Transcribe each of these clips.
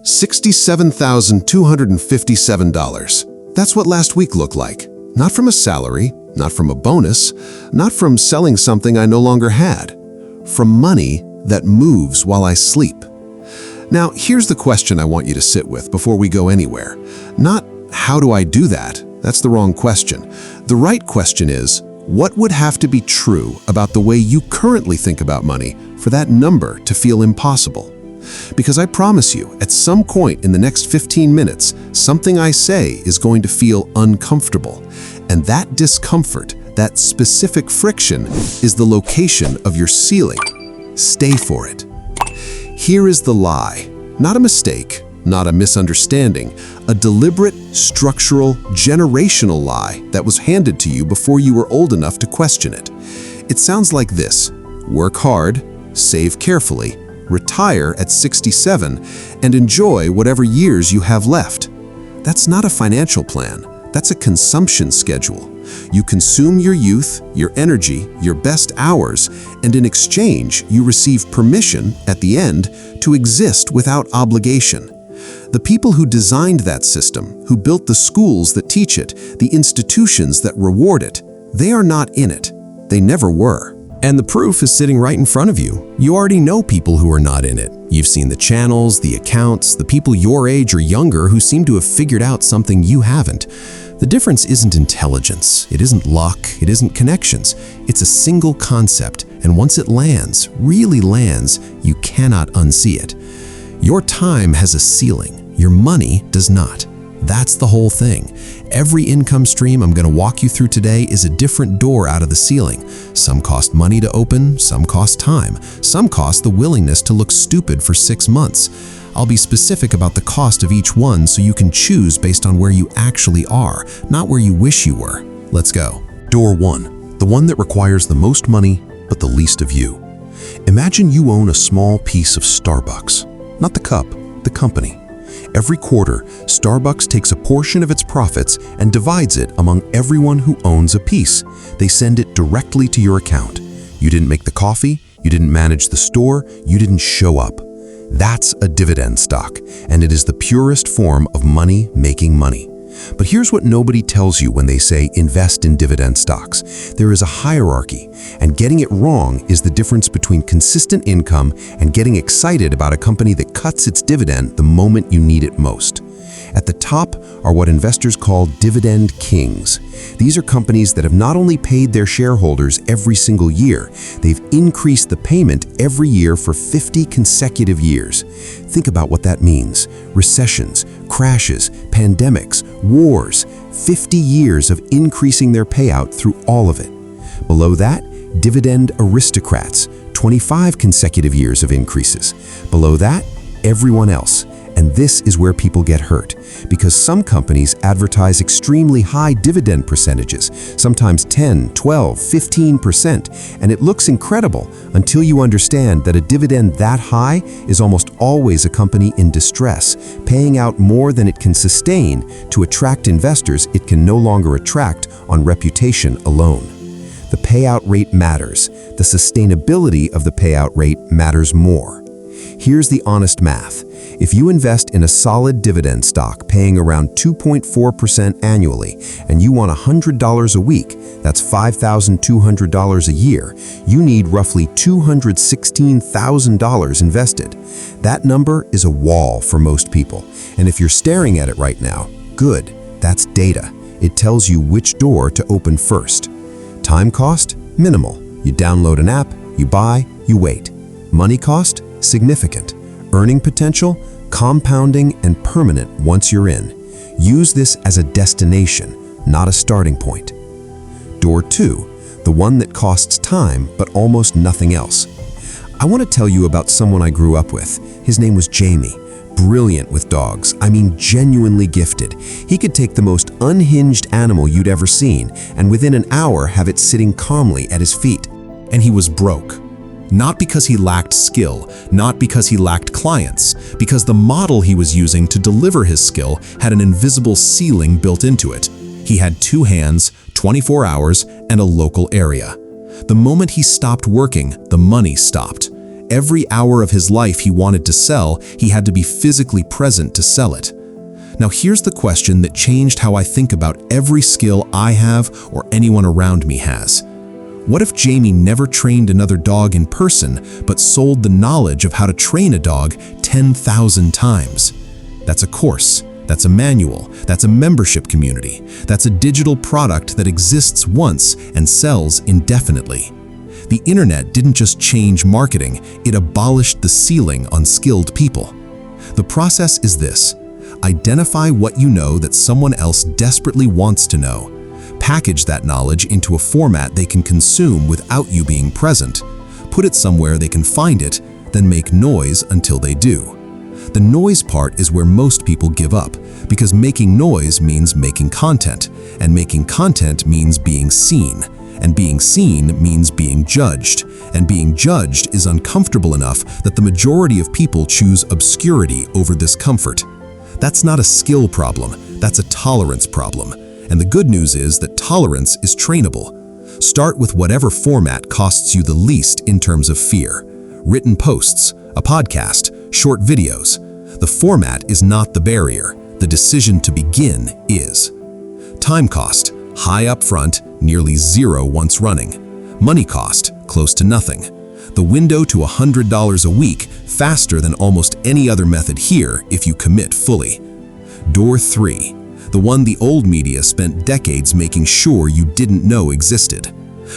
$67,257. That's what last week looked like. Not from a salary, not from a bonus, not from selling something I no longer had. From money that moves while I sleep. Now, here's the question I want you to sit with before we go anywhere. Not, how do I do that? That's the wrong question. The right question is, what would have to be true about the way you currently think about money for that number to feel impossible? Because I promise you, at some point in the next 15 minutes, something I say is going to feel uncomfortable. And that discomfort, that specific friction, is the location of your ceiling. Stay for it. Here is the lie. Not a mistake, not a misunderstanding, a deliberate, structural, generational lie that was handed to you before you were old enough to question it. It sounds like this: work hard, save carefully, retire at 67, and enjoy whatever years you have left. That's not a financial plan. That's a consumption schedule. You consume your youth, your energy, your best hours, and in exchange, you receive permission, at the end, to exist without obligation. The people who designed that system, who built the schools that teach it, the institutions that reward it, they are not in it. They never were. And the proof is sitting right in front of you. You already know people who are not in it. You've seen the channels, the accounts, the people your age or younger who seem to have figured out something you haven't. The difference isn't intelligence, it isn't luck, it isn't connections. It's a single concept, and once it lands, really lands, you cannot unsee it. Your time has a ceiling, your money does not. That's the whole thing. Every income stream I'm going to walk you through today is a different door out of the ceiling. Some cost money to open, some cost time, some cost the willingness to look stupid for 6 months. I'll be specific about the cost of each one so you can choose based on where you actually are, not where you wish you were. Let's go. Door 1, the one that requires the most money but the least of you. Imagine you own a small piece of Starbucks. Not the cup, the company. Every quarter, Starbucks takes a portion of its profits and divides it among everyone who owns a piece. They send it directly to your account. You didn't make the coffee, you didn't manage the store, you didn't show up. That's a dividend stock, and it is the purest form of money making money. But here's what nobody tells you when they say invest in dividend stocks. There is a hierarchy, and getting it wrong is the difference between consistent income and getting excited about a company that cuts its dividend the moment you need it most. At the top are what investors call dividend kings. These are companies that have not only paid their shareholders every single year, they've increased the payment every year for 50 consecutive years. Think about what that means. Recessions, crashes, pandemics, wars, 50 years of increasing their payout through all of it. Below that, dividend aristocrats, 25 consecutive years of increases. Below that, everyone else. And this is where people get hurt, because some companies advertise extremely high dividend percentages, sometimes 10, 12, 15%, and it looks incredible until you understand that a dividend that high is almost always a company in distress, paying out more than it can sustain to attract investors it can no longer attract on reputation alone. The payout rate matters. The sustainability of the payout rate matters more. Here's the honest math. If you invest in a solid dividend stock paying around 2.4% annually, and you want $100 a week, that's $5,200 a year, you need roughly $216,000 invested. That number is a wall for most people. And if you're staring at it right now, good, that's data. It tells you which door to open first. Time cost? Minimal. You download an app, you buy, you wait. Money cost? Significant. Earning potential? Compounding and permanent once you're in. Use this as a destination, not a starting point. Door 2, the one that costs time but almost nothing else. I want to tell you about someone I grew up with. His name was Jamie. Brilliant with dogs, I mean genuinely gifted. He could take the most unhinged animal you'd ever seen and within an hour have it sitting calmly at his feet. And he was broke. Not because he lacked skill, not because he lacked clients, because the model he was using to deliver his skill had an invisible ceiling built into it. He had 2 hands, 24 hours, and a local area. The moment he stopped working, the money stopped. every hour of his life he wanted to sell, he had to be physically present to sell it. Now here's the question that changed how I think about every skill I have or anyone around me has. What if Jamie never trained another dog in person, but sold the knowledge of how to train a dog 10,000 times? That's a course, that's a manual, that's a membership community, that's a digital product that exists once and sells indefinitely. The internet didn't just change marketing, it abolished the ceiling on skilled people. The process is this: identify what you know that someone else desperately wants to know. Package that knowledge into a format they can consume without you being present. Put it somewhere they can find it, then make noise until they do. The noise part is where most people give up, because making noise means making content, and making content means being seen, and being seen means being judged, and being judged is uncomfortable enough that the majority of people choose obscurity over this comfort. That's not a skill problem, that's a tolerance problem. And the good news is that tolerance is trainable. Start with whatever format costs you the least in terms of fear. Written posts, a podcast, short videos. The format is not the barrier. The decision to begin is. Time cost, high up front, nearly zero once running. Money cost, close to nothing. The window to $100 a week, faster than almost any other method here if you commit fully. Door 3, the one the old media spent decades making sure you didn't know existed.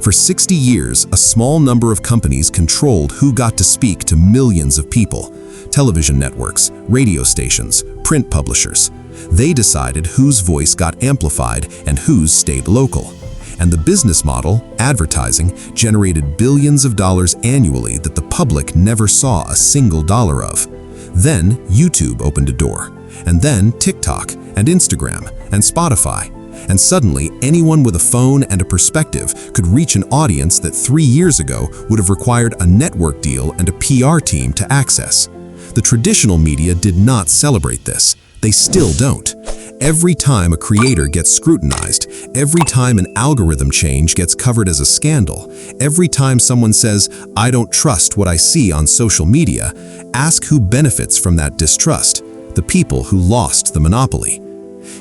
For 60 years, a small number of companies controlled who got to speak to millions of people. Television networks, radio stations, print publishers. They decided whose voice got amplified and whose stayed local. And the business model, advertising, generated billions of dollars annually that the public never saw a single dollar of. Then YouTube opened a door, and then TikTok and Instagram and Spotify. And suddenly, anyone with a phone and a perspective could reach an audience that 3 years ago would have required a network deal and a PR team to access. The traditional media did not celebrate this. They still don't. Every time a creator gets scrutinized, every time an algorithm change gets covered as a scandal, every time someone says, "I don't trust what I see on social media," ask who benefits from that distrust: the people who lost the monopoly.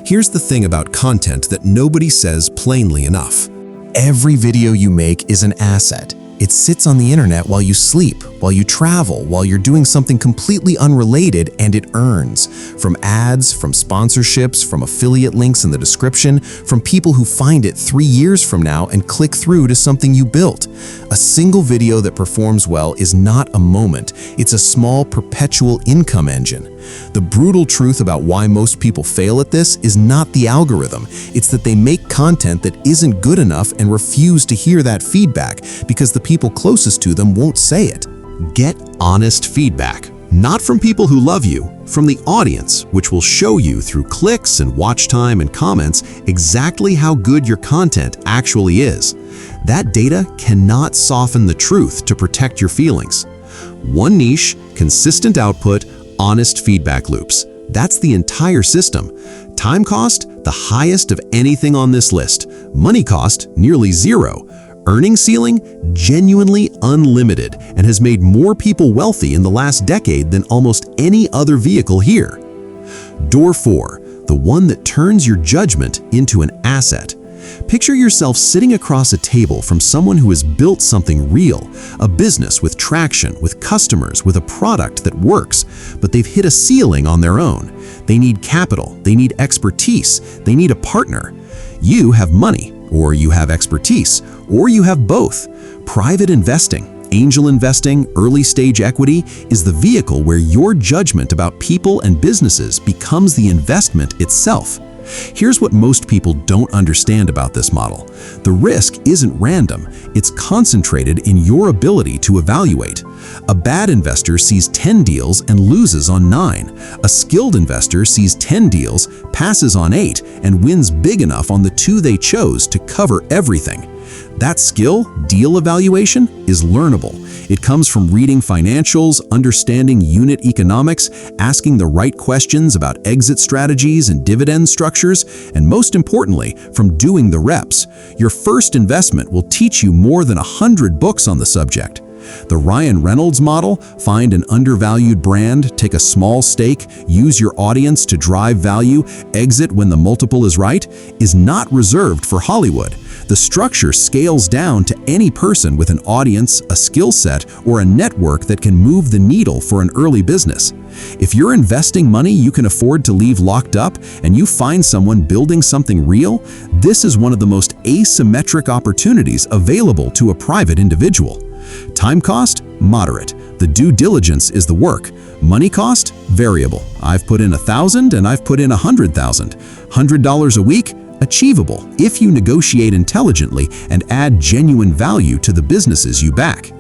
Here's the thing about content that nobody says plainly enough. Every video you make is an asset. It sits on the internet while you sleep, while you travel, while you're doing something completely unrelated, and it earns. From ads, from sponsorships, from affiliate links in the description, from people who find it 3 years from now and click through to something you built. A single video that performs well is not a moment. It's a small, perpetual income engine. The brutal truth about why most people fail at this is not the algorithm. It's that they make content that isn't good enough and refuse to hear that feedback because the people closest to them won't say it. Get honest feedback, not from people who love you, from the audience, which will show you through clicks and watch time and comments exactly how good your content actually is. That data cannot soften the truth to protect your feelings. One niche, consistent output, honest feedback loops. That's the entire system. Time cost, the highest of anything on this list. Money cost, nearly zero. Earning ceiling, genuinely unlimited, and has made more people wealthy in the last decade than almost any other vehicle here. Door 4, the one that turns your judgment into an asset. Picture yourself sitting across a table from someone who has built something real, a business with traction, with customers, with a product that works, but they've hit a ceiling on their own. They need capital, they need expertise, they need a partner. You have money, or you have expertise, or you have both. Private investing, angel investing, early stage equity is the vehicle where your judgment about people and businesses becomes the investment itself. Here's what most people don't understand about this model. The risk isn't random, it's concentrated in your ability to evaluate. A bad investor sees 10 deals and loses on 9. A skilled investor sees 10 deals, passes on 8, and wins big enough on the 2 they chose to cover everything. That skill, deal evaluation, is learnable. It comes from reading financials, understanding unit economics, asking the right questions about exit strategies and dividend structures, and most importantly, from doing the reps. Your first investment will teach you more than 100 books on the subject. The Ryan Reynolds model, find an undervalued brand, take a small stake, use your audience to drive value, exit when the multiple is right, is not reserved for Hollywood. The structure scales down to any person with an audience, a skill set, or a network that can move the needle for an early business. If you're investing money you can afford to leave locked up and you find someone building something real, this is one of the most asymmetric opportunities available to a private individual. Time cost? Moderate. The due diligence is the work. Money cost? Variable. I've put in $1,000 and I've put in $100,000. $100 a week? Achievable if you negotiate intelligently and add genuine value to the businesses you back.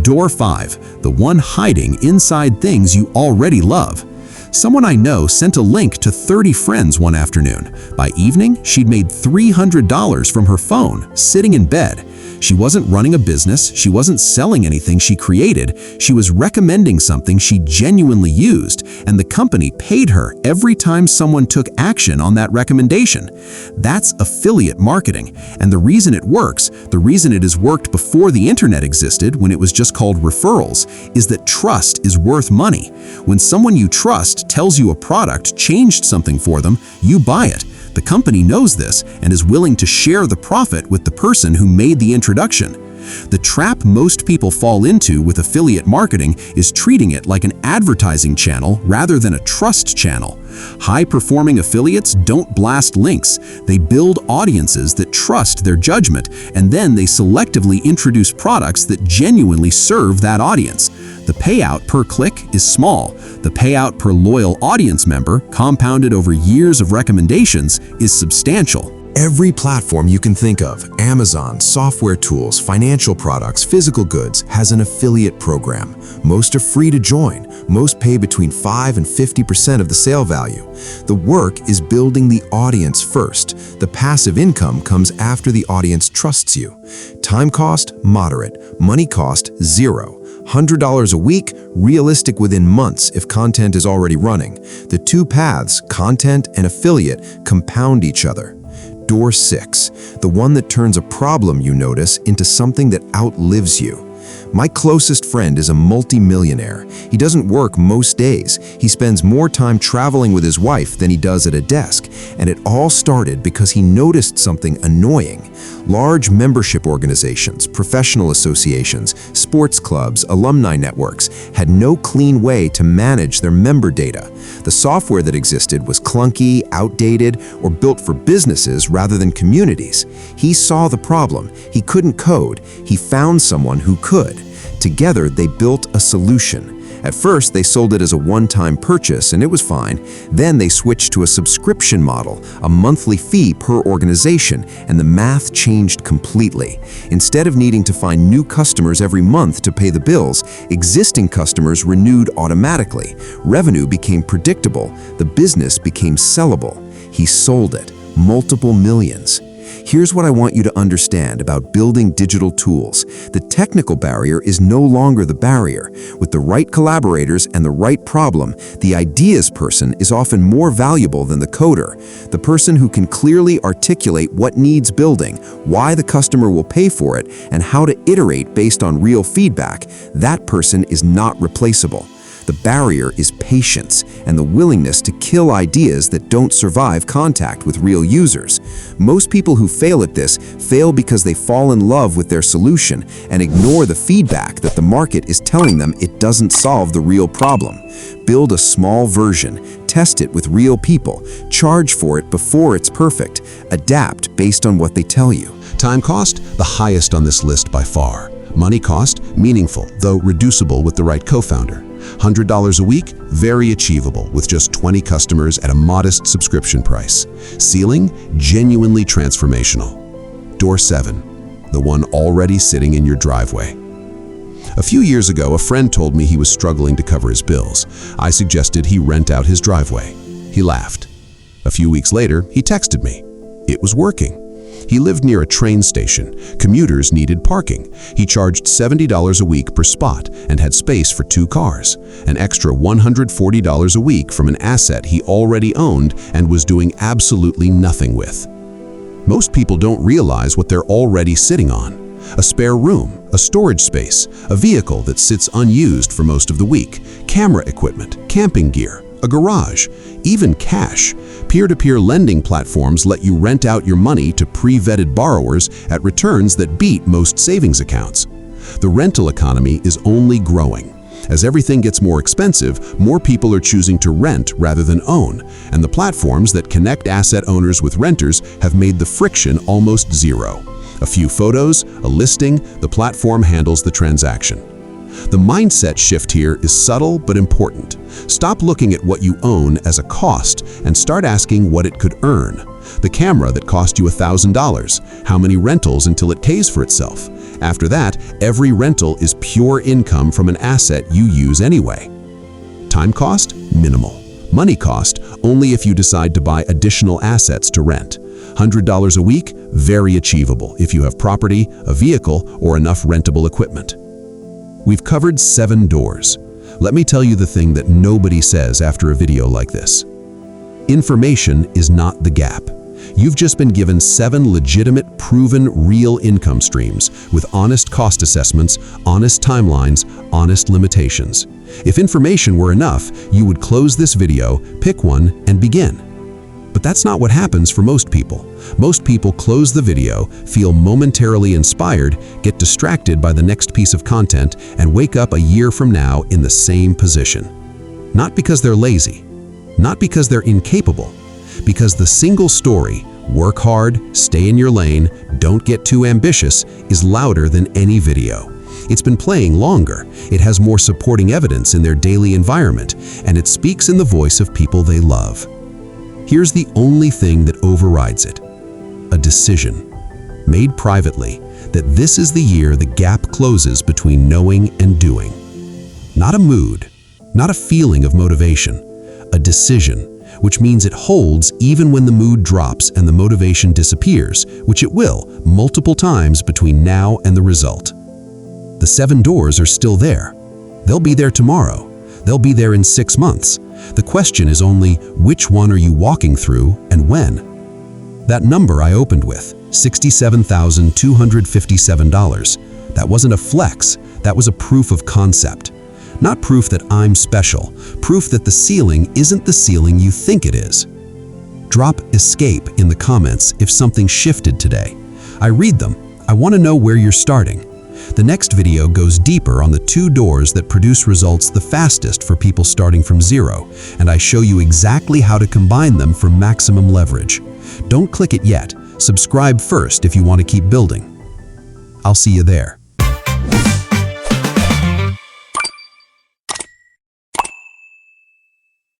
Door 5, the one hiding inside things you already love. Someone I know sent a link to 30 friends one afternoon. By evening, she'd made $300 from her phone, sitting in bed. She wasn't running a business, she wasn't selling anything she created, she was recommending something she genuinely used, and the company paid her every time someone took action on that recommendation. That's affiliate marketing, and the reason it works, the reason it has worked before the internet existed when it was just called referrals, is that trust is worth money. When someone you trust tells you a product changed something for them, you buy it. The company knows this and is willing to share the profit with the person who made the introduction. The trap most people fall into with affiliate marketing is treating it like an advertising channel rather than a trust channel. High-performing affiliates don't blast links. They build audiences that trust their judgment, and then they selectively introduce products that genuinely serve that audience. The payout per click is small. The payout per loyal audience member, compounded over years of recommendations, is substantial. Every platform you can think of, Amazon, software tools, financial products, physical goods, has an affiliate program. Most are free to join. Most pay between 5 and 50% of the sale value. The work is building the audience first. The passive income comes after the audience trusts you. Time cost? Moderate. Money cost? Zero. $100 a week, realistic within months if content is already running. The two paths, content and affiliate, compound each other. Door 6, the one that turns a problem you notice into something that outlives you. My closest friend is a multi-millionaire. He doesn't work most days. He spends more time traveling with his wife than he does at a desk. And it all started because he noticed something annoying. Large membership organizations, professional associations, sports clubs, alumni networks had no clean way to manage their member data. The software that existed was clunky, outdated, or built for businesses rather than communities. He saw the problem. He couldn't code. He found someone who could. Together, they built a solution. At first, they sold it as a one-time purchase, and it was fine. Then they switched to a subscription model, a monthly fee per organization, and the math changed completely. Instead of needing to find new customers every month to pay the bills, existing customers renewed automatically. Revenue became predictable. The business became sellable. He sold it. Multiple millions. Here's what I want you to understand about building digital tools. The technical barrier is no longer the barrier. With the right collaborators and the right problem, the ideas person is often more valuable than the coder. The person who can clearly articulate what needs building, why the customer will pay for it, and how to iterate based on real feedback, that person is not replaceable. The barrier is patience and the willingness to kill ideas that don't survive contact with real users. Most people who fail at this fail because they fall in love with their solution and ignore the feedback that the market is telling them it doesn't solve the real problem. Build a small version, test it with real people, charge for it before it's perfect, adapt based on what they tell you. Time cost, the highest on this list by far. Money cost, meaningful, though reducible with the right co-founder. $100 a week, very achievable with just 20 customers at a modest subscription price. Ceiling, genuinely transformational. Door 7, the one already sitting in your driveway. A few years ago, a friend told me he was struggling to cover his bills. I suggested he rent out his driveway. He laughed. A few weeks later, he texted me. It was working. He lived near a train station. Commuters needed parking. He charged $70 a week per spot and had space for 2 cars, an extra $140 a week from an asset he already owned and was doing absolutely nothing with. Most people don't realize what they're already sitting on. A spare room, a storage space, a vehicle that sits unused for most of the week, camera equipment, camping gear, a garage, even cash. Peer-to-peer lending platforms let you rent out your money to pre-vetted borrowers at returns that beat most savings accounts. The rental economy is only growing. As everything gets more expensive, more people are choosing to rent rather than own, and the platforms that connect asset owners with renters have made the friction almost zero. A few photos, a listing, the platform handles the transaction. The mindset shift here is subtle but important. Stop looking at what you own as a cost and start asking what it could earn. The camera that cost you $1,000, how many rentals until it pays for itself? After that, every rental is pure income from an asset you use anyway. Time cost? Minimal. Money cost? Only if you decide to buy additional assets to rent. $100 a week? Very achievable if you have property, a vehicle, or enough rentable equipment. We've covered 7 doors. Let me tell you the thing that nobody says after a video like this. Information is not the gap. You've just been given 7 legitimate, proven, real income streams with honest cost assessments, honest timelines, honest limitations. If information were enough, you would close this video, pick one, and begin. But that's not what happens for most people. Most people close the video, feel momentarily inspired, get distracted by the next piece of content, and wake up a year from now in the same position. Not because they're lazy, not because they're incapable, because the single story, work hard, stay in your lane, don't get too ambitious, is louder than any video. It's been playing longer, it has more supporting evidence in their daily environment, and it speaks in the voice of people they love. Here's the only thing that overrides it: a decision, made privately, that this is the year the gap closes between knowing and doing. Not a mood, not a feeling of motivation, a decision, which means it holds even when the mood drops and the motivation disappears, which it will multiple times between now and the result. The 7 doors are still there. They'll be there tomorrow. They'll be there in 6 months. The question is only, which one are you walking through and when? That number I opened with, $67,257, that wasn't a flex, that was a proof of concept. Not proof that I'm special, proof that the ceiling isn't the ceiling you think it is. Drop escape in the comments if something shifted today. I read them. I want to know where you're starting. The next video goes deeper on the 2 doors that produce results the fastest for people starting from zero, and I show you exactly how to combine them for maximum leverage. Don't click it yet. Subscribe first if you want to keep building. I'll see you there.